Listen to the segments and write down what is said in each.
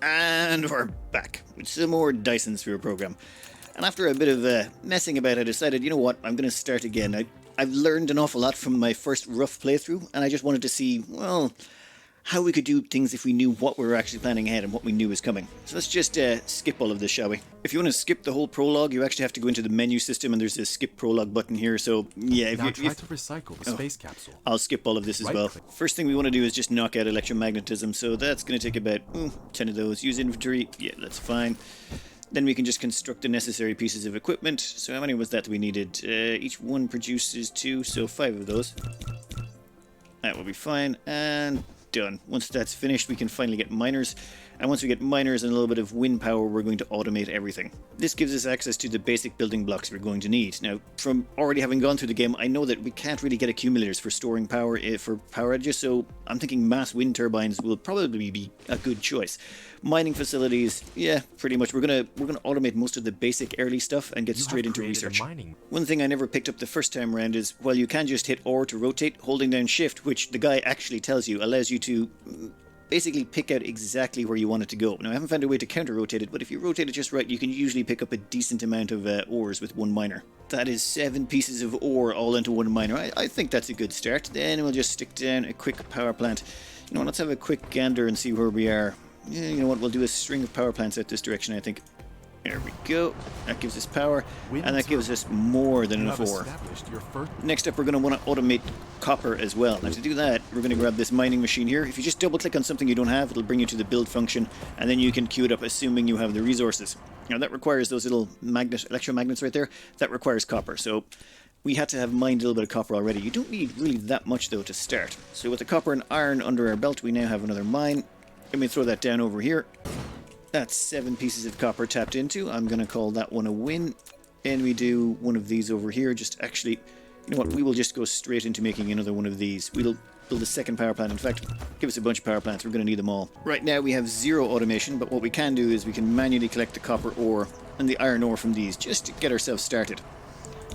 And we're back with some more Dyson Sphere Program. And after a bit of messing about, I decided, you know what, I'm going to start again. I've learned an awful lot from my first rough playthrough, and I just wanted to see, well, how we could do things if we knew what we were actually planning ahead and what we knew was coming. So let's just skip all of this, shall we? If you want to skip the whole prologue, you actually have to go into the menu system, and there's a skip prologue button here. So yeah, Now try to recycle the space capsule. I'll skip all of this as well. First thing we want to do is just knock out electromagnetism. So that's going to take about 10 of those. Use inventory. Yeah, that's fine. Then we can just construct the necessary pieces of equipment. So how many was that we needed? Each one produces 2, so 5 of those. That will be fine. And done. Once that's finished, we can finally get miners. And once we get miners and a little bit of wind power, we're going to automate everything. This gives us access to the basic building blocks we're going to need. Now, from already having gone through the game, I know that we can't really get accumulators for storing power for power outages, so I'm thinking mass wind turbines will probably be a good choice. Mining facilities, yeah, pretty much. We're gonna automate most of the basic early stuff and get straight into research. One thing I never picked up the first time around is, while you can just hit R to rotate, holding down Shift, which the guy actually tells you, allows you to basically pick out exactly where you want it to go. Now, I haven't found a way to counter-rotate it, but if you rotate it just right, you can usually pick up a decent amount of ores with one miner. That is 7 pieces of ore all into one miner. I think that's a good start. Then we'll just stick down a quick power plant. You know what, let's have a quick gander and see where we are. Yeah, you know what, we'll do a string of power plants out this direction, I think. There we go. That gives us power, and that gives us more than enough ore. Next up, we're going to want to automate copper as well. Now, to do that, we're going to grab this mining machine here. If you just double-click on something you don't have, it'll bring you to the build function, and then you can queue it up, assuming you have the resources. Now, that requires those little electromagnets right there. That requires copper, so we had to have mined a little bit of copper already. You don't need really that much, though, to start. So with the copper and iron under our belt, we now have another mine. Let me throw that down over here. That's 7 pieces of copper tapped into. I'm going to call that one a win. And we do one of these over here. Just actually, you know what, we will just go straight into making another one of these. We'll build a second power plant. In fact, give us a bunch of power plants. We're going to need them all. Right now we have 0 automation, but what we can do is we can manually collect the copper ore and the iron ore from these just to get ourselves started.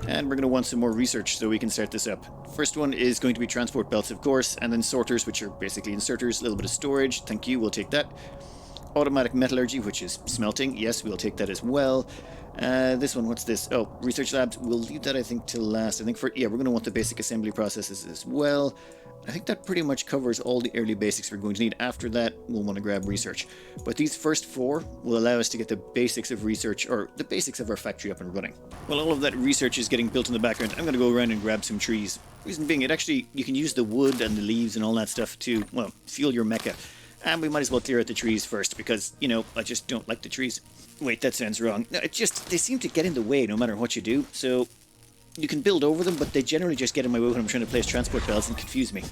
And we're going to want some more research so we can start this up. First one is going to be transport belts, of course, and then sorters, which are basically inserters, a little bit of storage. Thank you, we'll take that. Automatic metallurgy, which is smelting. Yes, we'll take that as well. This one, what's this? Oh, research labs. We'll leave that, I think, till last. I think we're going to want the basic assembly processes as well. I think that pretty much covers all the early basics we're going to need. After that, we'll want to grab research. But these first 4 will allow us to get the basics of research, or the basics of our factory up and running. While all of that research is getting built in the background, I'm going to go around and grab some trees. Reason being, you can use the wood and the leaves and all that stuff to, well, fuel your mecha. And we might as well clear out the trees first, because, you know, I just don't like the trees. Wait, that sounds wrong. No, they seem to get in the way no matter what you do, so you can build over them, but they generally just get in my way when I'm trying to place transport belts and confuse me.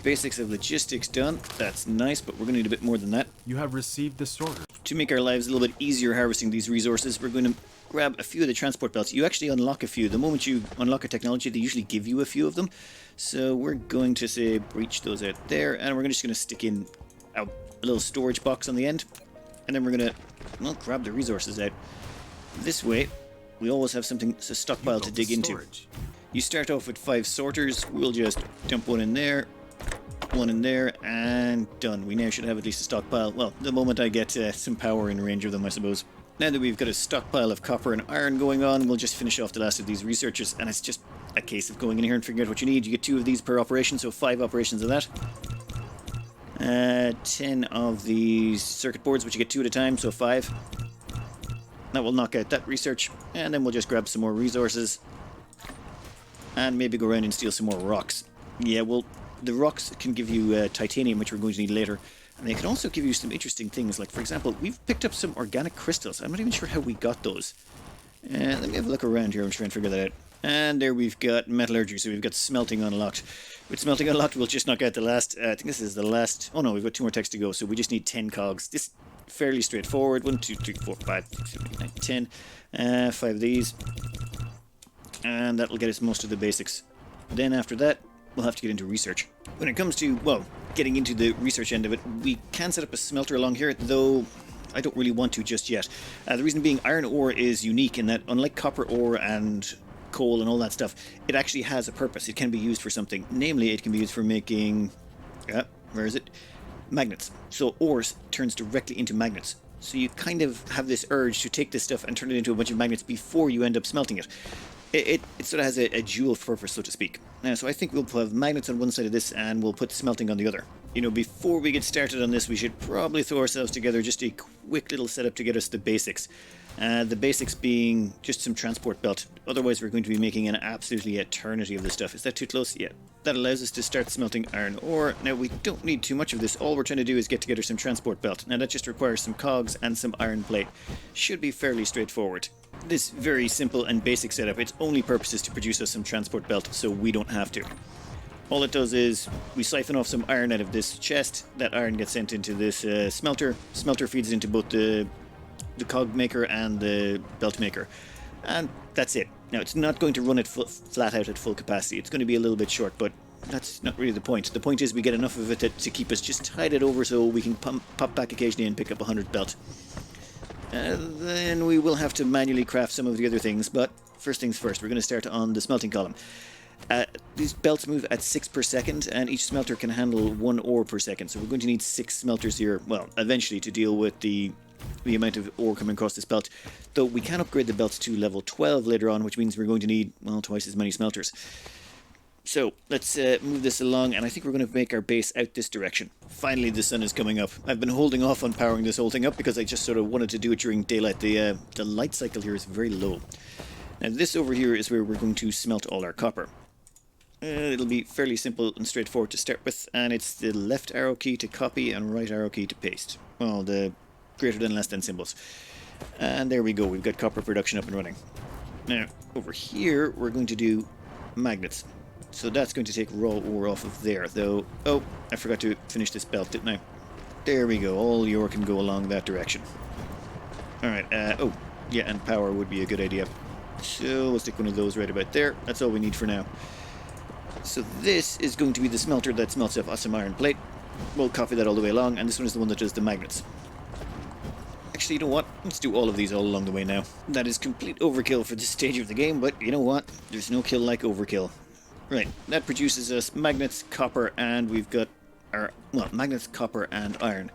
Basics of logistics done. That's nice, but we're going to need a bit more than that. You have received the sorter. To make our lives a little bit easier harvesting these resources, we're going to grab a few of the transport belts. You actually unlock a few. The moment you unlock a technology, they usually give you a few of them. So we're going to, say, breach those out there, and we're just going to stick in a little storage box on the end. And then we're going to, well, grab the resources out. This way, we always have something to stockpile to dig into. You start off with 5 sorters. We'll just dump one in there, and done. We now should have at least a stockpile. Well, the moment I get some power in range of them, I suppose. Now that we've got a stockpile of copper and iron going on, we'll just finish off the last of these researchers, and it's just a case of going in here and figuring out what you need. You get 2 of these per operation, so 5 operations of that. 10 of these circuit boards, which you get 2 at a time, so 5. That will knock out that research, and then we'll just grab some more resources. And maybe go around and steal some more rocks. Yeah, well, the rocks can give you titanium, which we're going to need later. And they can also give you some interesting things, like, for example, we've picked up some organic crystals. I'm not even sure how we got those. Let me have a look around here and try and figure that out. And there we've got metallurgy, so we've got smelting unlocked. With smelting unlocked, we'll just knock out the last, I think this is the last, oh no, we've got 2 more techs to go, so we just need 10 cogs. This is fairly straightforward. 1, 2, 3, 4, 5, 6, 7, 8, 9, 10. 5 of these. And that'll get us most of the basics. Then after that, we'll have to get into research. When it comes to, well, getting into the research end of it, we can set up a smelter along here, though I don't really want to just yet. The reason being, iron ore is unique in that, unlike copper ore and coal and all that stuff, it actually has a purpose. It can be used for something. Namely, it can be used for making, where is it? magnets. So ore turns directly into magnets. So you kind of have this urge to take this stuff and turn it into a bunch of magnets before you end up smelting it. It sort of has a dual purpose, so to speak. So I think we'll have magnets on one side of this and we'll put smelting on the other. Before we get started on this, we should probably throw ourselves together just a quick little setup to get us the basics. The basics being just some transport belt. Otherwise, we're going to be making an absolutely eternity of this stuff. Is that too close? Yeah. That allows us to start smelting iron ore. Now, we don't need too much of this. All we're trying to do is get together some transport belt. Now, that just requires some cogs and some iron plate. Should be fairly straightforward. This very simple and basic setup, its only purpose is to produce us some transport belt, so we don't have to. All it does is we siphon off some iron out of this chest. That iron gets sent into this smelter. Smelter feeds into both the cog maker and the belt maker. And that's it. Now, it's not going to run it flat out at full capacity. It's going to be a little bit short, but that's not really the point. The point is we get enough of it to keep us just tide it over so we can pop back occasionally and pick up 100 belt. Then we will have to manually craft some of the other things, but first things first, we're going to start on the smelting column. These belts move at 6 per second, and each smelter can handle 1 ore per second, so we're going to need 6 smelters here, well, eventually, to deal with the amount of ore coming across this belt. Though we can upgrade the belts to level 12 later on, which means we're going to need, well, twice as many smelters. So, let's move this along, and I think we're going to make our base out this direction. Finally, the sun is coming up. I've been holding off on powering this whole thing up because I just sort of wanted to do it during daylight. The light cycle here is very low. Now, this over here is where we're going to smelt all our copper. It'll be fairly simple and straightforward to start with, and it's the left arrow key to copy and right arrow key to paste. Well, the greater than, less than symbols. And there we go, we've got copper production up and running. Now, over here, we're going to do magnets. So that's going to take raw ore off of there, though. Oh, I forgot to finish this belt, didn't I? There we go, all the ore can go along that direction. Alright, oh, yeah, and power would be a good idea. So we'll stick one of those right about there. That's all we need for now. So this is going to be the smelter that smelts off some iron plate. We'll copy that all the way along, and this one is the one that does the magnets. Actually, you know what? Let's do all of these all along the way now. That is complete overkill for this stage of the game, but you know what? There's no kill like overkill. Right, that produces us magnets, copper, and we've got our, well, magnets, copper, and iron.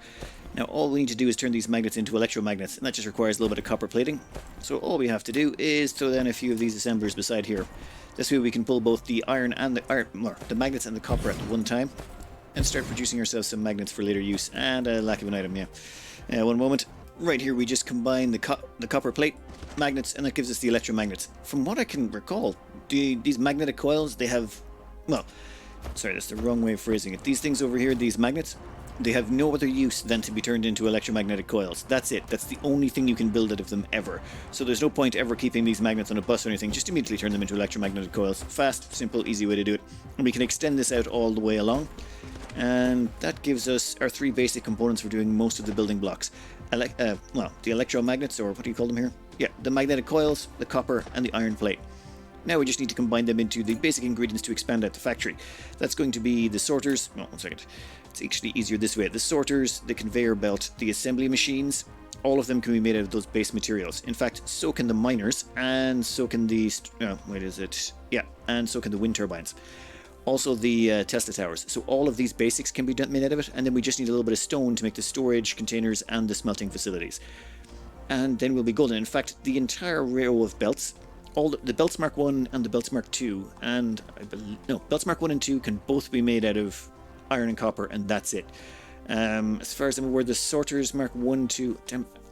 Now, all we need to do is turn these magnets into electromagnets, and that just requires a little bit of copper plating. So all we have to do is throw down a few of these assemblers beside here. This way we can pull both the iron and the magnets and the copper at one time, and start producing ourselves some magnets for later use. And a lack of an item, yeah. One moment. Right here we just combine the copper plate, magnets, and that gives us the electromagnets. From what I can recall, these magnetic coils, they have, well, sorry, that's the wrong way of phrasing it. These things over here, these magnets, they have no other use than to be turned into electromagnetic coils. That's it. That's the only thing you can build out of them ever. So there's no point ever keeping these magnets on a bus or anything. Just immediately turn them into electromagnetic coils. Fast, simple, easy way to do it. And we can extend this out all the way along. And that gives us our 3 basic components for doing most of the building blocks. Well, the electromagnets, or what do you call them here? Yeah, the magnetic coils, the copper, and the iron plate. Now we just need to combine them into the basic ingredients to expand out the factory. That's going to be the sorters. No, one second. It's actually easier this way. The sorters, the conveyor belt, the assembly machines, all of them can be made out of those base materials. In fact, so can the miners, and so can the... and so can the wind turbines. Also the Tesla towers. So all of these basics can be made out of it, and then we just need a little bit of stone to make the storage containers and the smelting facilities. And then we'll be golden. In fact, the entire row of belts, all the belts Mark 1 and the belts Mark 2, and belts Mark 1 and 2 can both be made out of iron and copper, and that's it. As far as I'm aware, the sorters Mark 1, 2,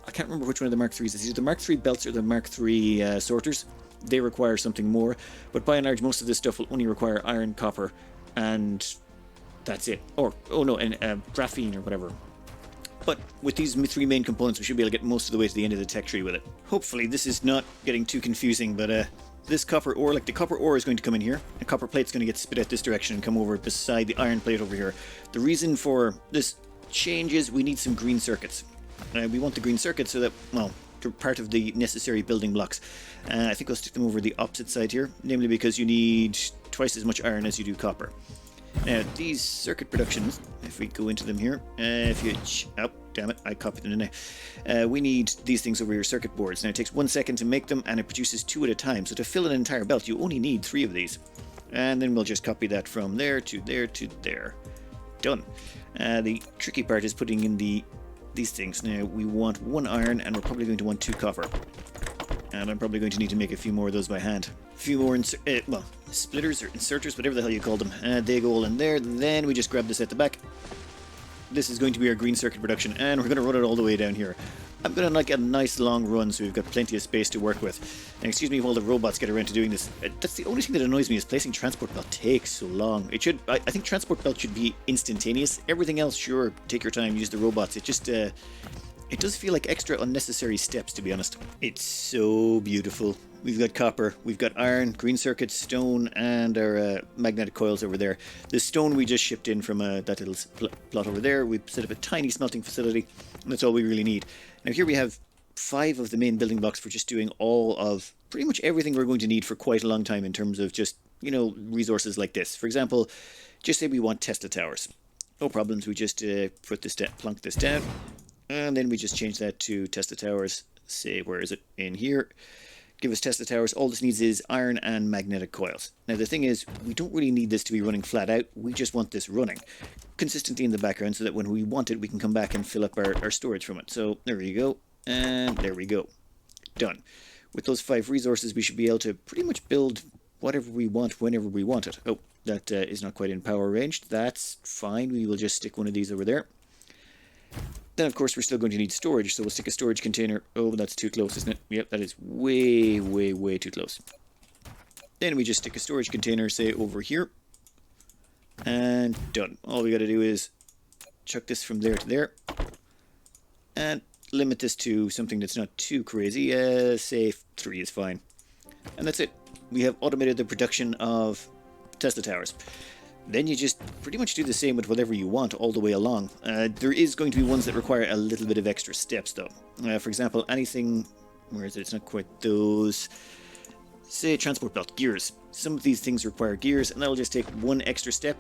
I can't remember which one of the Mark 3s. It's either the Mark 3 belts or the Mark 3 sorters. They require something more, but by and large, most of this stuff will only require iron, copper, and that's it. Or, graphene or whatever. But with these 3 main components, we should be able to get most of the way to the end of the tech tree with it. Hopefully, this is not getting too confusing, but this copper ore, the copper ore is going to come in here. The copper plate's going to get spit out this direction and come over beside the iron plate over here. The reason for this change is we need some green circuits. We want the green circuits so that, well, they're part of the necessary building blocks. I think I'll stick them over the opposite side here, namely because you need twice as much iron as you do copper. Now, these circuit productions, if we go into them here, oh, damn it, I copied them, didn't I? We need these things over here, circuit boards. Now, it takes 1 second to make them, and it produces 2 at a time. So to fill an entire belt, you only need 3 of these. And then we'll just copy that from there to there to there. Done. The tricky part is putting in these things. Now, we want 1 iron, and we're probably going to want 2 copper. And I'm probably going to need to make a few more of those by hand. A few more, splitters or inserters, whatever the hell you call them. They go all in there. Then we just grab this at the back. This is going to be our green circuit production, and we're going to run it all the way down here. I'm going to like a nice long run, so we've got plenty of space to work with. And excuse me while the robots get around to doing this. That's the only thing that annoys me is placing transport belt takes so long. It should, I think transport belt should be instantaneous. Everything else, sure, take your time, use the robots. It just, it does feel like extra unnecessary steps, to be honest. It's so beautiful. We've got copper, we've got iron, green circuit, stone, and our magnetic coils over there. The stone we just shipped in from that little plot over there. We set up a tiny smelting facility, and that's all we really need. Now here we have 5 of the main building blocks for just doing all of pretty much everything we're going to need for quite a long time in terms of just, you know, resources like this. For example, just say we want Tesla towers. No problems, we just put this plunk this down, and then we just change that to Tesla towers. Say, where is it? In here. Give us Tesla towers. All this needs is iron and magnetic coils. Now the thing is, we don't really need this to be running flat out. We just want this running consistently in the background so that when we want it, we can come back and fill up our storage from it. So there you go. And there we go. Done. With those 5 resources, we should be able to pretty much build whatever we want whenever we want it. Oh, that is not quite in power range. That's fine. We will just stick one of these over there. Then, of course, we're still going to need storage, so we'll stick a storage container. Oh, that's too close, isn't it? Yep, that is way, way, way too close. Then we just stick a storage container, say, over here. And done. All we got to do is chuck this from there to there. And limit this to something that's not too crazy. Say 3 is fine. And that's it. We have automated the production of Tesla towers. Then you just pretty much do the same with whatever you want all the way along. There is going to be ones that require a little bit of extra steps, though. For example, anything... Where is it? It's not quite those... Say, transport belt, gears. Some of these things require gears, and that'll just take 1 extra step.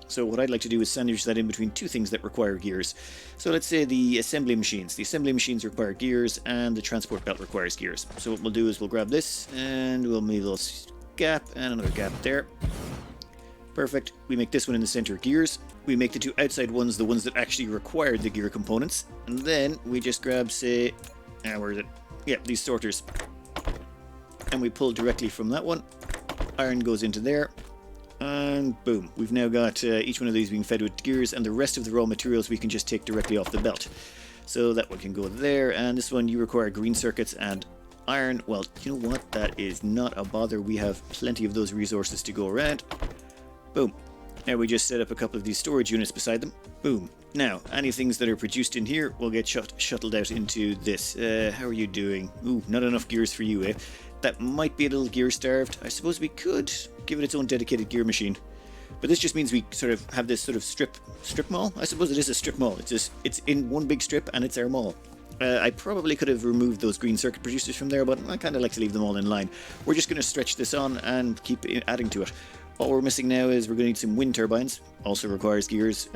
So what I'd like to do is sandwich that in between 2 things that require gears. So let's say the assembly machines. The assembly machines require gears, and the transport belt requires gears. So what we'll do is we'll grab this, and we'll make a little gap, and another gap there. Perfect. We make this one in the center gears. We make the 2 outside ones the ones that actually require the gear components. And then we just grab, say, where is it? Yeah, these sorters. And we pull directly from that one. Iron goes into there. And boom. We've now got each one of these being fed with gears, and the rest of the raw materials we can just take directly off the belt. So that one can go there, and this one you require green circuits and iron. Well, you know what? That is not a bother. We have plenty of those resources to go around. Boom. Now we just set up a couple of these storage units beside them. Boom. Now, any things that are produced in here will get shuttled out into this. How are you doing? Ooh, not enough gears for you, eh? That might be a little gear starved. I suppose we could give it its own dedicated gear machine. But this just means we sort of have this sort of strip mall. I suppose it is a strip mall. It's in one big strip and it's our mall. I probably could have removed those green circuit producers from there, but I kind of like to leave them all in line. We're just going to stretch this on and keep adding to it. All we're missing now is we're going to need some wind turbines. Also requires gears.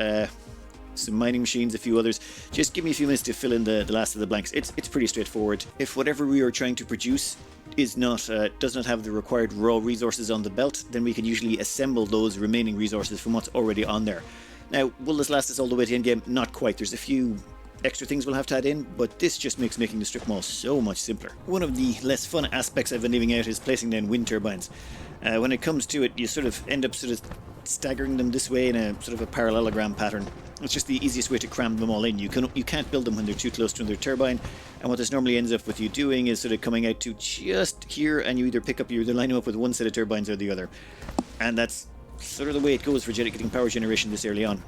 Some mining machines, a few others. Just give me a few minutes to fill in the last of the blanks. It's pretty straightforward. If whatever we are trying to produce is not does not have the required raw resources on the belt, then we can usually assemble those remaining resources from what's already on there. Now, will this last us all the way to endgame? Not quite. There's a few extra things we'll have to add in, but this just makes making the strip mall so much simpler. One of the less fun aspects I've been leaving out is placing down wind turbines. When it comes to it, you sort of end up sort of staggering them this way in a sort of a parallelogram pattern. It's just the easiest way to cram them all in. You can't build them when they're too close to another turbine, and what this normally ends up with you doing is sort of coming out to just here, and you either line them up with one set of turbines or the other. And that's sort of the way it goes for getting power generation this early on.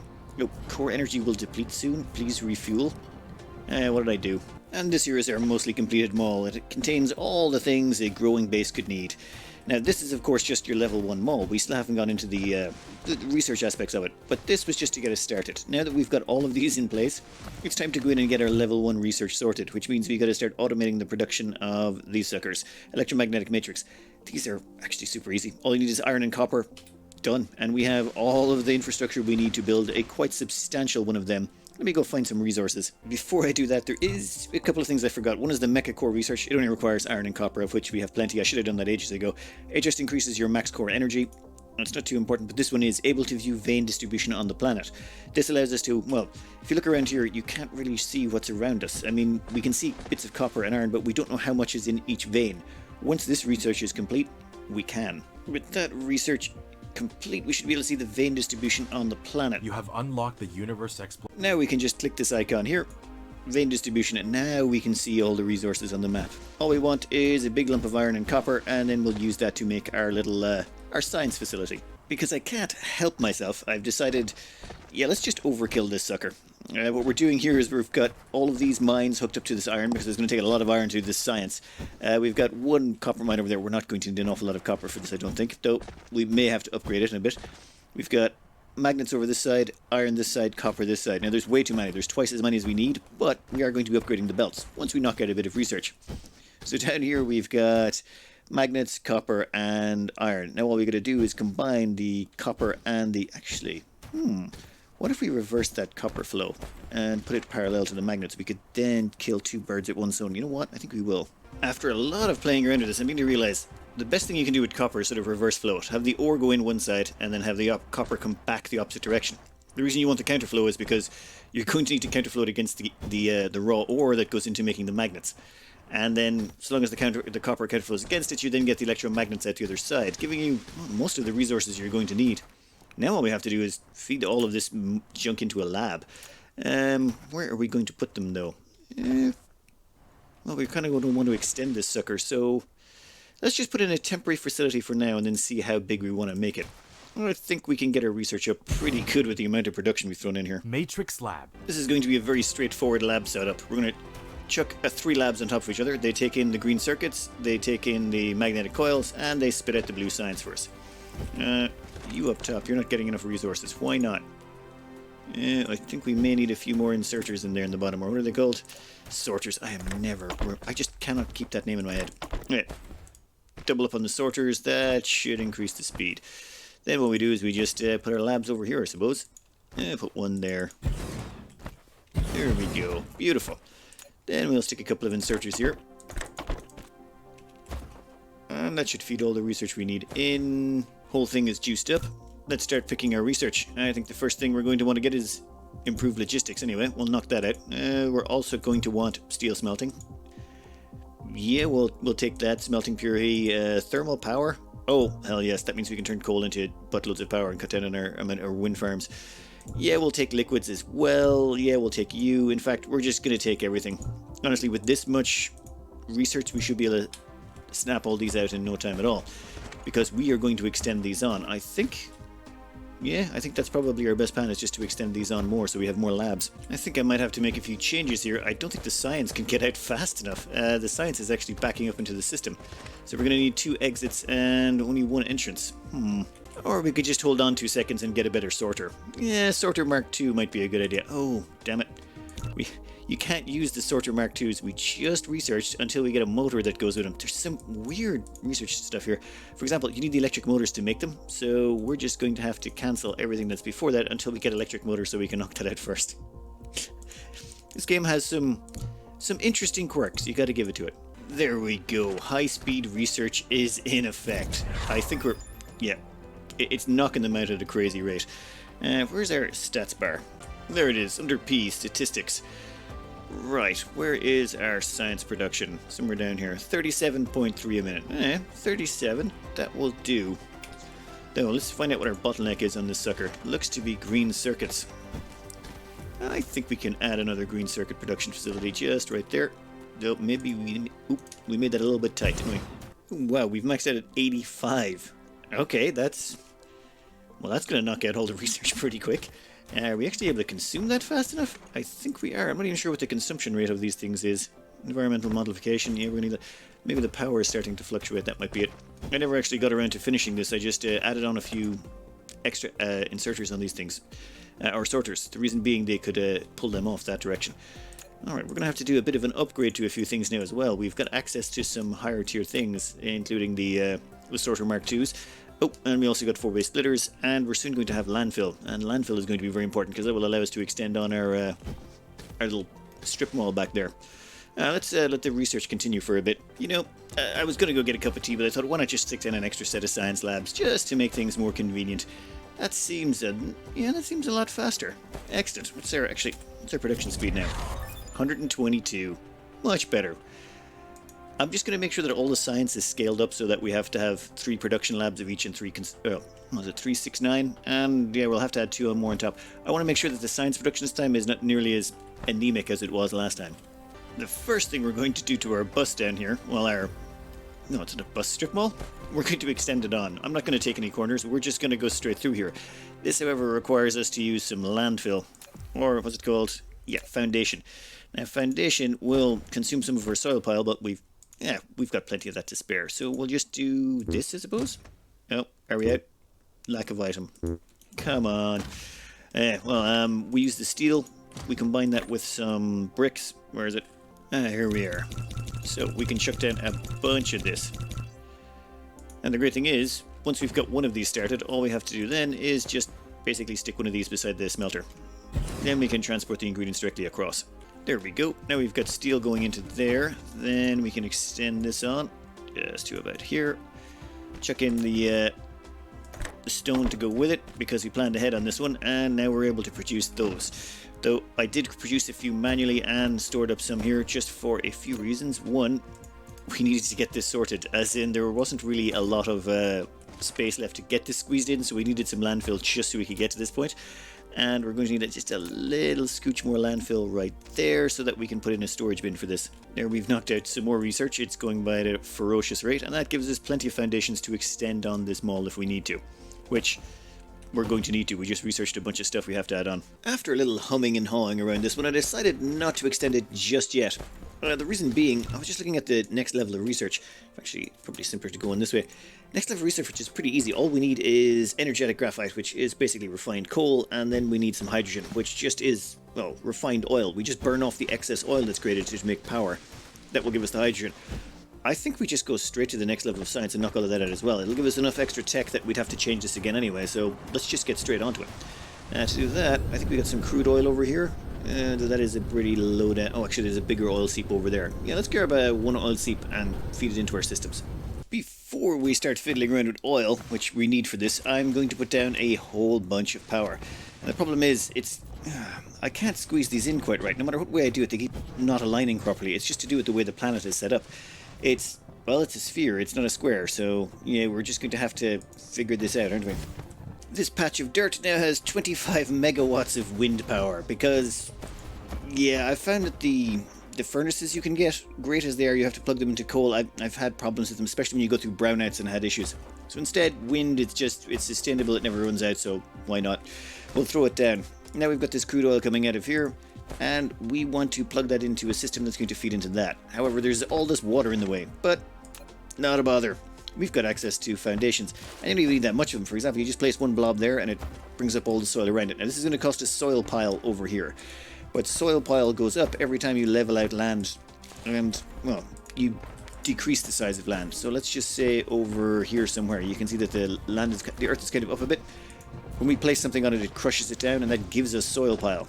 Core energy will deplete soon. Please refuel. What did I do? And this here is our mostly completed mall. It contains all the things a growing base could need. Now, this is, of course, just your level 1 mall. We still haven't gone into the research aspects of it, but this was just to get us started. Now that we've got all of these in place, it's time to go in and get our level 1 research sorted, which means we got to start automating the production of these suckers. Electromagnetic matrix. These are actually super easy. All you need is iron and copper. Done. And we have all of the infrastructure we need to build a quite substantial one of them. Let me go find some resources. Before I do that, there is a couple of things I forgot. One is the mecha core research. It only requires iron and copper, of which we have plenty. I should have done that ages ago. It just increases your max core energy. It's not too important, but this one is able to view vein distribution on the planet. This allows us to, well, if you look around here, you can't really see what's around us. I mean, we can see bits of copper and iron, but we don't know how much is in each vein. Once this research is complete, we can. With that research complete, we should be able to see the vein distribution on the planet. You have unlocked the universe exploration. Now we can just click this icon here, vein distribution, and now we can see all the resources on the map. All we want is a big lump of iron and copper, and then we'll use that to make our little, our science facility. Because I can't help myself, I've decided, yeah, let's just overkill this sucker. What we're doing here is we've got all of these mines hooked up to this iron, because it's going to take a lot of iron to do this science. We've got one copper mine over there. We're not going to need an awful lot of copper for this, I don't think, though we may have to upgrade it in a bit. We've got magnets over this side, iron this side, copper this side. Now there's way too many. There's twice as many as we need, but we are going to be upgrading the belts once we knock out a bit of research. So down here we've got magnets, copper, and iron. Now all we got to do is combine the copper and the... Actually, what if we reverse that copper flow and put it parallel to the magnets? We could then kill two birds at one stone. You know what? I think we will. After a lot of playing around with this, I'm beginning to realize the best thing you can do with copper is sort of reverse flow it. Have the ore go in one side and then have the copper come back the opposite direction. The reason you want the counterflow is because you're going to need to counterflow it against the raw ore that goes into making the magnets. And then, so long as the copper counterflows against it, you then get the electromagnets out the other side, giving you most of the resources you're going to need. Now all we have to do is feed all of this junk into a lab. Where are we going to put them, though? Well, we're kind of going to want to extend this sucker, so let's just put in a temporary facility for now and then see how big we want to make it. I think we can get our research up pretty good with the amount of production we've thrown in here. Matrix Lab. This is going to be a very straightforward lab setup. We're going to chuck 3 labs on top of each other. They take in the green circuits, they take in the magnetic coils, and they spit out the blue science for us. You up top, you're not getting enough resources. Why not? I think we may need a few more inserters in there in the bottom. Or what are they called? Sorters. I just cannot keep that name in my head. Right. Double up on the sorters. That should increase the speed. Then what we do is we just put our labs over here, I suppose. Put one there. There we go. Beautiful. Then we'll stick a couple of inserters here. And that should feed all the research we need in. Whole thing is juiced up. Let's start picking our research. I think the first thing we're going to want to get is improved logistics. Anyway, we'll knock that out. We're also going to want steel smelting. Yeah, we'll take that. Smelting purity. Thermal power. Oh, hell yes. That means we can turn coal into buttloads of power and cut down on our wind farms. Yeah, we'll take liquids as well. Yeah, we'll take you. In fact, we're just going to take everything. Honestly, with this much research, we should be able to snap all these out in no time at all. Because we are going to extend these on. I think that's probably our best plan, is just to extend these on more so we have more labs. I think I might have to make a few changes here. I don't think the science can get out fast enough. The science is actually backing up into the system. So we're going to need 2 exits and only 1 entrance. Or we could just hold on 2 seconds and get a better sorter. Yeah, sorter Mark II might be a good idea. Oh, damn it. You can't use the sorter Mark IIs. We just researched until we get a motor that goes with them. There's some weird research stuff here. For example, you need the electric motors to make them, so we're just going to have to cancel everything that's before that until we get electric motors so we can knock that out first. This game has some interesting quirks. You got to give it to it. There we go. High-speed research is in effect. I think it's knocking them out at a crazy rate. Where's our stats bar? There it is, under P, statistics. Right, where is our science production? Somewhere down here. 37.3 a minute. 37. That will do. Now, let's find out what our bottleneck is on this sucker. Looks to be green circuits. I think we can add another green circuit production facility just right there. Though maybe we made that a little bit tight, didn't we? Wow, we've maxed out at 85. Okay, that's going to knock out all the research pretty quick. Are we actually able to consume that fast enough? I think we are. I'm not even sure what the consumption rate of these things is. Environmental modification. Yeah, we're going to need that. Maybe the power is starting to fluctuate. That might be it. I never actually got around to finishing this. I just added on a few extra inserters on these things. Or sorters. The reason being they could pull them off that direction. Alright, we're going to have to do a bit of an upgrade to a few things now as well. We've got access to some higher tier things, including the sorter Mark IIs. Oh, and we also got 4-way splitters, and we're soon going to have landfill. And landfill is going to be very important because that will allow us to extend on our little strip mall back there. Let's let the research continue for a bit. You know, I was going to go get a cup of tea, but I thought, why not just stick down an extra set of science labs just to make things more convenient? That seems, that seems a lot faster. Excellent. What's our production speed now? 122. Much better. I'm just going to make sure that all the science is scaled up so that we have to have 3 production labs of each and 369? And yeah, we'll have to add 2 more on top. I want to make sure that the science production this time is not nearly as anemic as it was last time. The first thing we're going to do to our bus down here, well, it's a bus strip mall. We're going to extend it on. I'm not going to take any corners. We're just going to go straight through here. This, however, requires us to use some landfill. Or what's it called? Yeah, foundation. Now, foundation will consume some of our soil pile, but we've got plenty of that to spare. So we'll just do this, I suppose. Oh, are we out? Lack of item. Come on. We use the steel. We combine that with some bricks. Where is it? Here we are. So we can chuck down a bunch of this. And the great thing is, once we've got one of these started, all we have to do then is just basically stick one of these beside the smelter. Then we can transport the ingredients directly across. There we go. Now we've got steel going into there. Then we can extend this on just to about here. Chuck in the stone to go with it because we planned ahead on this one, and now we're able to produce those. Though I did produce a few manually and stored up some here just for a few reasons. One, we needed to get this sorted, as in there wasn't really a lot of space left to get this squeezed in, so we needed some landfill just so we could get to this point. And we're going to need just a little scooch more landfill right there so that we can put in a storage bin for this. There, we've knocked out some more research. It's going by at a ferocious rate, and that gives us plenty of foundations to extend on this mall if we need to, which we're going to need to. We just researched a bunch of stuff we have to add on. After a little humming and hawing around this one, I decided not to extend it just yet. The reason being, I was just looking at the next level of research. Actually, probably simpler to go in this way. Next level of research, which is pretty easy. All we need is energetic graphite, which is basically refined coal, and then we need some hydrogen, which just is, well, refined oil. We just burn off the excess oil that's created to make power. That will give us the hydrogen. I think we just go straight to the next level of science and knock all of that out as well. It'll give us enough extra tech that we'd have to change this again anyway, so let's just get straight onto it. To do that, I think we got some crude oil over here. That is a pretty low down. Oh, actually, there's a bigger oil seep over there. Yeah, let's grab one oil seep and feed it into our systems. Before we start fiddling around with oil, which we need for this, I'm going to put down a whole bunch of power. And the problem is, I can't squeeze these in quite right. No matter what way I do it, they keep not aligning properly. It's just to do with the way the planet is set up. It's a sphere, it's not a square, so yeah, we're just going to have to figure this out, aren't we? This patch of dirt now has 25 megawatts of wind power because, yeah, I found that the furnaces you can get, great as they are, you have to plug them into coal. I've had problems with them, especially when you go through brownouts and had issues. So instead, wind, it's sustainable, it never runs out, so why not? We'll throw it down. Now we've got this crude oil coming out of here, and we want to plug that into a system that's going to feed into that. However, there's all this water in the way, but not a bother. We've got access to foundations. I don't even need that much of them. For example, you just place one blob there and it brings up all the soil around it. Now this is going to cost a soil pile over here. But soil pile goes up every time you level out land and, well, you decrease the size of land. So let's just say over here somewhere, you can see that the earth is kind of up a bit. When we place something on it, it crushes it down and that gives us soil pile.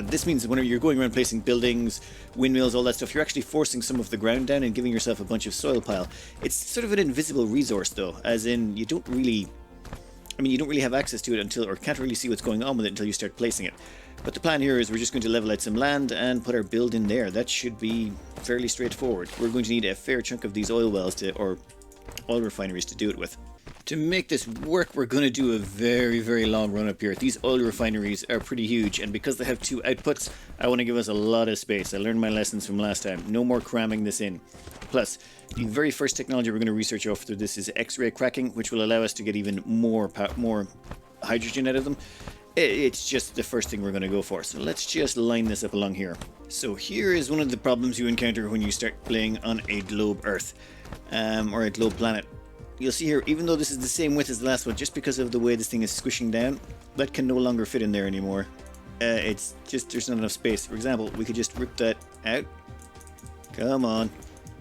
This means that whenever you're going around placing buildings, windmills, all that stuff, you're actually forcing some of the ground down and giving yourself a bunch of soil pile. It's sort of an invisible resource though, as in you don't really have access to it until, or can't really see what's going on with it until you start placing it. But the plan here is we're just going to level out some land and put our build in there. That should be fairly straightforward. We're going to need a fair chunk of these oil wells or oil refineries to do it with. To make this work, we're going to do a very, very long run up here. These oil refineries are pretty huge, and because they have 2 outputs, I want to give us a lot of space. I learned my lessons from last time. No more cramming this in. Plus, the very first technology we're going to research after this is X-ray cracking, which will allow us to get even more hydrogen out of them. It's just the first thing we're going to go for. So let's just line this up along here. So here is one of the problems you encounter when you start playing on a globe Earth, or a globe planet. You'll see here, even though this is the same width as the last one, just because of the way this thing is squishing down, that can no longer fit in there anymore. It's just, there's not enough space. For example, we could just rip that out. Come on.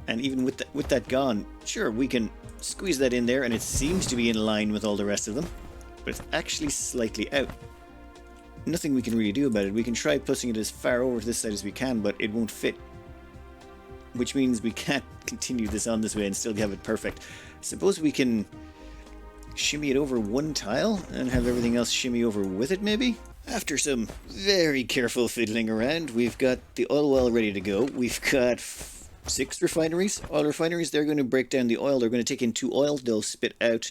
And even with that gone, sure, we can squeeze that in there, and it seems to be in line with all the rest of them. But it's actually slightly out. nothing we can really do about it. We can try pushing it as far over to this side as we can, but it won't fit. Which means we can't continue this on this way and still have it perfect. Suppose we can shimmy it over one tile and have everything else shimmy over with it, maybe? After some very careful fiddling around, we've got the oil well ready to go. We've got 6 refineries, oil refineries. They're going to break down the oil. They're going to take in 2 oil. They'll spit out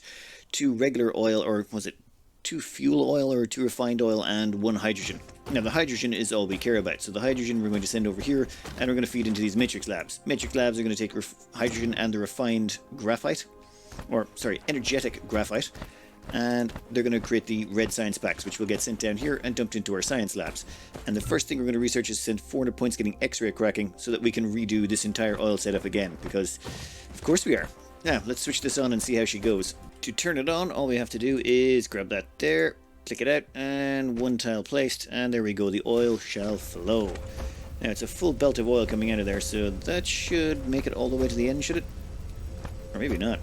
2 regular oil, or was it 2 fuel oil or 2 refined oil and 1 hydrogen. Now the hydrogen is all we care about. So the hydrogen we're going to send over here and we're going to feed into these matrix labs. Matrix labs are going to take hydrogen and the refined graphite, or sorry, energetic graphite, and they're going to create the red science packs, which will get sent down here and dumped into our science labs. And the first thing we're going to research is send 400 points getting X-ray cracking so that we can redo this entire oil setup again, because of course we are. Now let's switch this on and see how she goes. To turn it on, all we have to do is grab that there, click it out, and 1 tile placed, and there we go, the oil shall flow. Now it's a full belt of oil coming out of there, so that should make it all the way to the end, should it? Or maybe not.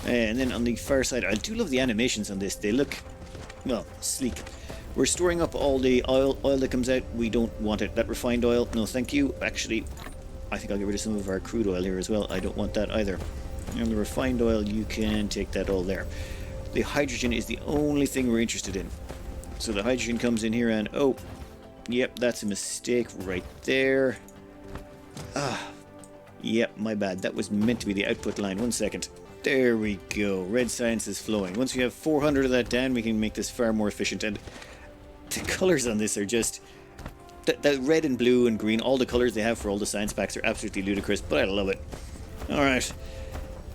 And then on the far side, I do love the animations on this. They look, well, sleek. We're storing up all the oil that comes out. We don't want it. That refined oil, no thank you. Actually, I think I'll get rid of some of our crude oil here as well. I don't want that either. And the refined oil, you can take that all there. The hydrogen is the only thing we're interested in. So the hydrogen comes in here and, oh, yep, that's a mistake right there. Yep, my bad. That was meant to be the output line. 1 second. There we go. Red science is flowing. Once we have 400 of that down, we can make this far more efficient. And the colors on this are just... that red and blue and green, all the colors they have for all the science packs are absolutely ludicrous, but I love it. Alright.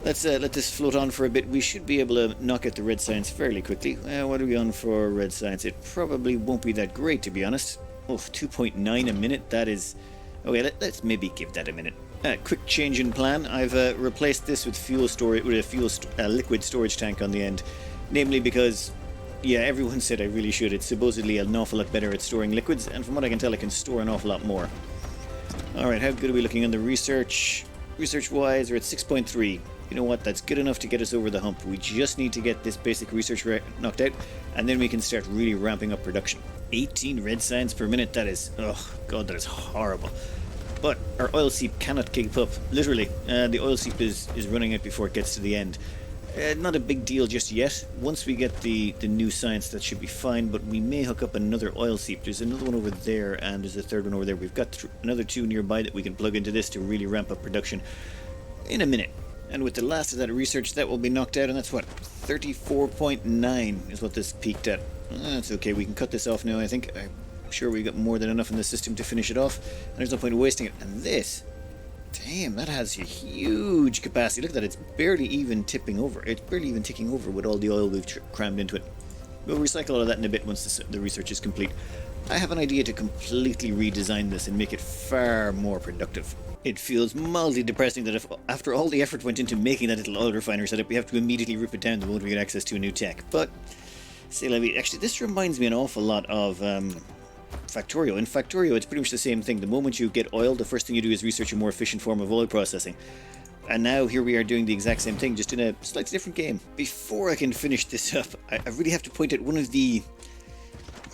Let's let this float on for a bit. We should be able to knock out the red science fairly quickly. What are we on for red science? It probably won't be that great, to be honest. Oh, 2.9 a minute. That is... Okay, let's maybe give that a minute. Quick change in plan. I've replaced this with fuel storage, with a liquid storage tank on the end. Namely because, yeah, everyone said I really should. It's supposedly an awful lot better at storing liquids, and from what I can tell, I can store an awful lot more. Alright, how good are we looking on the research? Research-wise, we're at 6.3. You know what, that's good enough to get us over the hump. We just need to get this basic research knocked out, and then we can start really ramping up production. 18 red science per minute, that is, oh god, that is horrible. But our oil seep cannot keep up, literally. The oil seep is running out before it gets to the end. Not a big deal just yet. Once we get the new science, that should be fine, but we may hook up another oil seep. There's another one over there, and there's a third one over there. We've got another 2 nearby that we can plug into this to really ramp up production in a minute. And with the last of that research, that will be knocked out, and that's what? 34.9 is what this peaked at. That's okay, we can cut this off now, I think. I'm sure we got more than enough in the system to finish it off, and there's no point in wasting it. And this, damn, that has a huge capacity. Look at that, it's barely even tipping over. It's barely even ticking over with all the oil we've crammed into it. We'll recycle all of that in a bit once the research is complete. I have an idea to completely redesign this and make it far more productive. It feels mildly depressing that if, after all the effort went into making that little oil refinery setup, we have to immediately rip it down the moment we get access to a new tech. But, say, actually, this reminds me an awful lot of Factorio. In Factorio, it's pretty much the same thing. The moment you get oil, the first thing you do is research a more efficient form of oil processing. And now here we are doing the exact same thing, just in a slightly different game. Before I can finish this up, I really have to point out one of the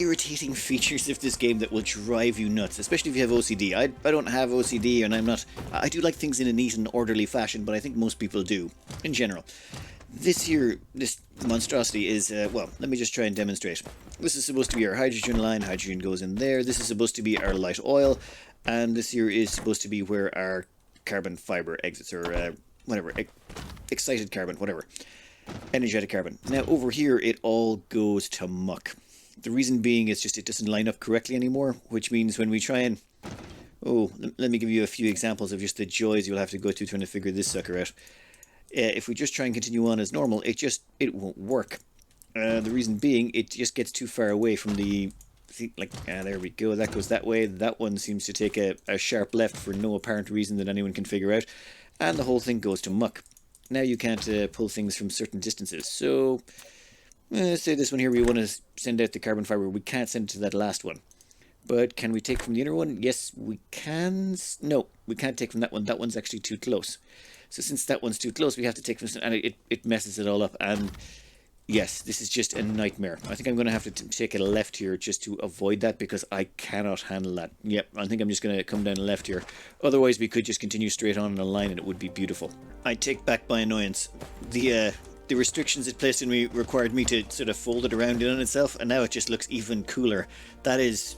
irritating features of this game that will drive you nuts, especially if you have OCD. I don't have OCD, and I do like things in a neat and orderly fashion, but I think most people do, in general. This monstrosity is, well, let me just try and demonstrate. This is supposed to be our hydrogen line, hydrogen goes in there. This is supposed to be our light oil, and this here is supposed to be where our carbon fiber exits, or whatever, excited carbon, whatever, energetic carbon. Now over here, it all goes to muck. The reason being is just it doesn't line up correctly anymore, which means when we try and... Oh, let me give you a few examples of just the joys you'll have to go through trying to figure this sucker out. If we just try and continue on as normal, it won't work. The reason being, it just gets too far away from the... See, like, there we go, that goes that way. That one seems to take a sharp left for no apparent reason that anyone can figure out. And the whole thing goes to muck. Now you can't pull things from certain distances, so... say this one here, we want to send out the carbon fiber. We can't send it to that last one. But can we take from the inner one? Yes, we can. No, we can't take from that one. That one's actually too close. So since that one's too close, we have to take from... And it messes it all up. And Yes, this is just a nightmare. I think I'm going to have to take a left here just to avoid that because I cannot handle that. Yep, I think I'm just going to come down left here. Otherwise, we could just continue straight on in a line and it would be beautiful. I take back my annoyance. The restrictions it placed in me required me to sort of fold it around in on itself, and now it just looks even cooler. That is...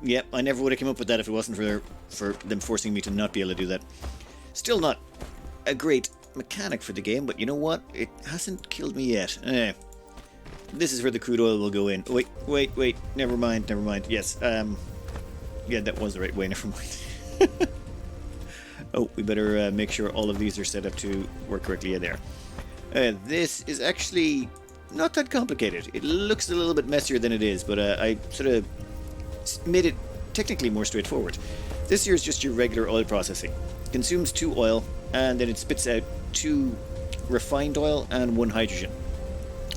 Yep, I never would have come up with that if it wasn't for them forcing me to not be able to do that. Still not a great mechanic for the game, but you know what? It hasn't killed me yet. This is where the crude oil will go in. Oh, wait. Never mind. Yes, yeah, that was the right way. Never mind. Oh, we better make sure all of these are set up to work correctly. Yeah, there. This is actually not that complicated. It looks a little bit messier than it is, but I sort of made it technically more straightforward. This here is just your regular oil processing. It consumes 2 oil, and then it spits out 2 refined oil and 1 hydrogen.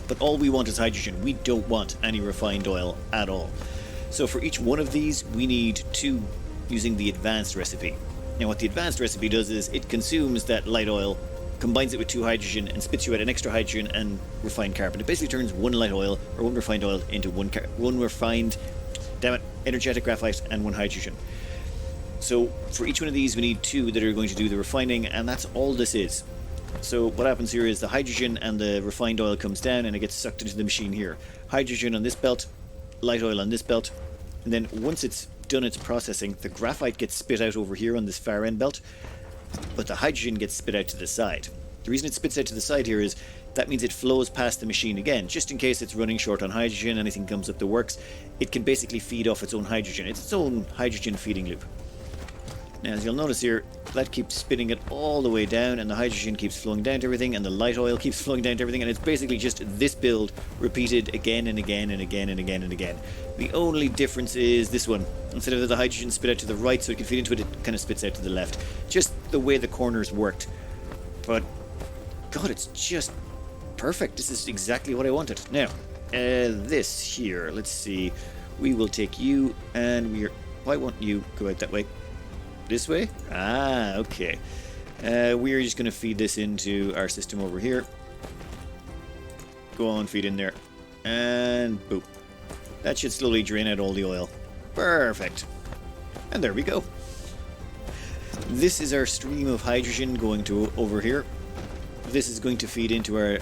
But all we want is hydrogen. We don't want any refined oil at all. So for each one of these, we need 2 using the advanced recipe. Now what the advanced recipe does is it consumes that light oil, combines it with 2 hydrogen, and spits you out an extra hydrogen and refined carbon. It basically turns 1 light oil or 1 refined oil into 1 refined, energetic graphite and 1 hydrogen. So for each one of these we need 2 that are going to do the refining, and that's all this is. So what happens here is the hydrogen and the refined oil comes down and it gets sucked into the machine here. Hydrogen on this belt, light oil on this belt, and then once it's done its processing, the graphite gets spit out over here on this far end belt, but the hydrogen gets spit out to the side. The reason it spits out to the side here is that means it flows past the machine again, just in case it's running short on hydrogen, anything comes up that works, it can basically feed off its own hydrogen. It's its own hydrogen feeding loop. Now, as you'll notice here, that keeps spinning it all the way down, and the hydrogen keeps flowing down to everything, and the light oil keeps flowing down to everything, and it's basically just this build repeated again and again and again and again and again. The only difference is this one. Instead of the hydrogen spit out to the right so it can feed into it, it kind of spits out to the left. Just the way the corners worked. But, God, it's just perfect. This is exactly what I wanted. Now, this here, let's see. We will take you, and why won't you go out that way? This way? Ah, okay. We're just going to feed this into our system over here. Go on, feed in there. And boop. That should slowly drain out all the oil. Perfect. And there we go. This is our stream of hydrogen going to over here. This is going to feed into our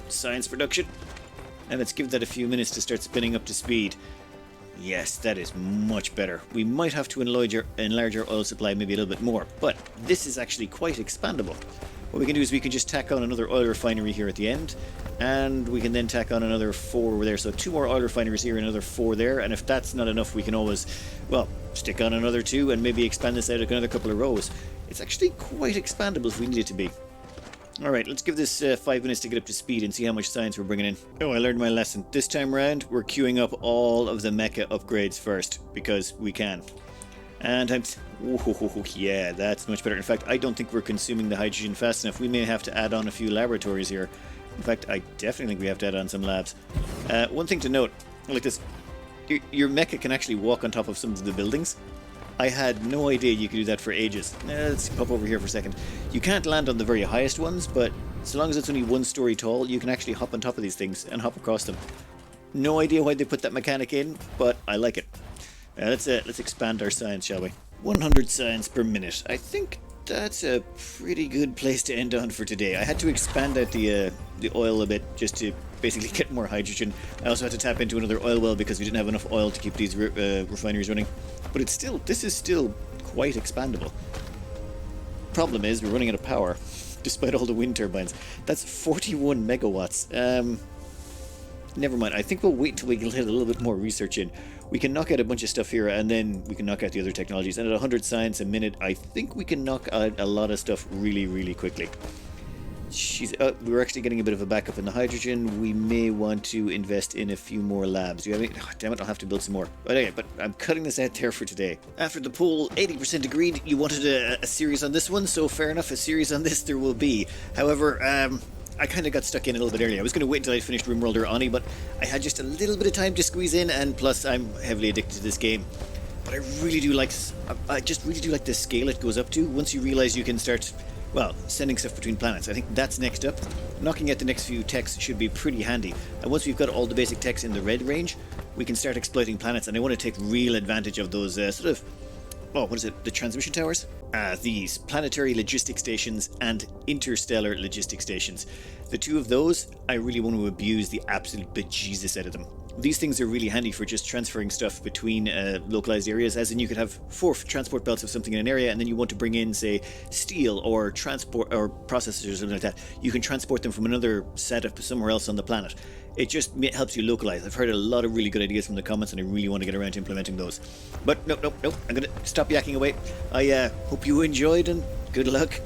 science production. And let's give that a few minutes to start spinning up to speed. Yes, that is much better. We might have to enlarge our oil supply maybe a little bit more, but this is actually quite expandable. What we can do is we can just tack on another oil refinery here at the end, and we can then tack on another 4 over there. So 2 more oil refineries here and another 4 there, and if that's not enough, we can always, well, stick on another 2 and maybe expand this out another couple of rows. It's actually quite expandable if we need it to be. Alright, let's give this 5 minutes to get up to speed and see how much science we're bringing in. Oh, I learned my lesson. This time around, we're queuing up all of the mecha upgrades first, because we can. And yeah, that's much better. In fact, I don't think we're consuming the hydrogen fast enough. We may have to add on a few laboratories here. In fact, I definitely think we have to add on some labs. One thing to note, like this, your mecha can actually walk on top of some of the buildings. I had no idea you could do that for ages. Let's pop over here for a second. You can't land on the very highest ones, but so long as it's only 1 story tall, you can actually hop on top of these things and hop across them. No idea why they put that mechanic in, but I like it. Let's expand our science, shall we? 100 science per minute. I think that's a pretty good place to end on for today. I had to expand out the oil a bit just to basically get more hydrogen. I also had to tap into another oil well because we didn't have enough oil to keep these refineries running. But this is still quite expandable. Problem is, we're running out of power, despite all the wind turbines. That's 41 megawatts. Never mind. I think we'll wait until we get a little bit more research in. We can knock out a bunch of stuff here, and then we can knock out the other technologies. And at 100 science a minute, I think we can knock out a lot of stuff really, really quickly. We're actually getting a bit of a backup in the hydrogen. We may want to invest in a few more labs. Do you have any? Oh, damn it, I'll have to build some more. But anyway, I'm cutting this out there for today. After the poll, 80% agreed you wanted a series on this one, so fair enough, a series on this there will be. However, I kind of got stuck in a little bit early. I was going to wait until I finished RimWorld or Ani, but I had just a little bit of time to squeeze in, and plus I'm heavily addicted to this game. But I just really do like the scale it goes up to. Once you realize you can start well, sending stuff between planets. I think that's next up. Knocking out the next few techs should be pretty handy. And once we've got all the basic techs in the red range, we can start exploiting planets. And I want to take real advantage of those the transmission towers? These planetary logistic stations and interstellar logistic stations. The two of those, I really want to abuse the absolute bejesus out of them. These things are really handy for just transferring stuff between localized areas, as in you could have 4 transport belts of something in an area, and then you want to bring in, say, steel or transport or processors or something like that. You can transport them from another setup somewhere else on the planet. It just helps you localize. I've heard a lot of really good ideas from the comments, and I really want to get around to implementing those. But no, I'm going to stop yakking away. I hope you enjoyed, and good luck.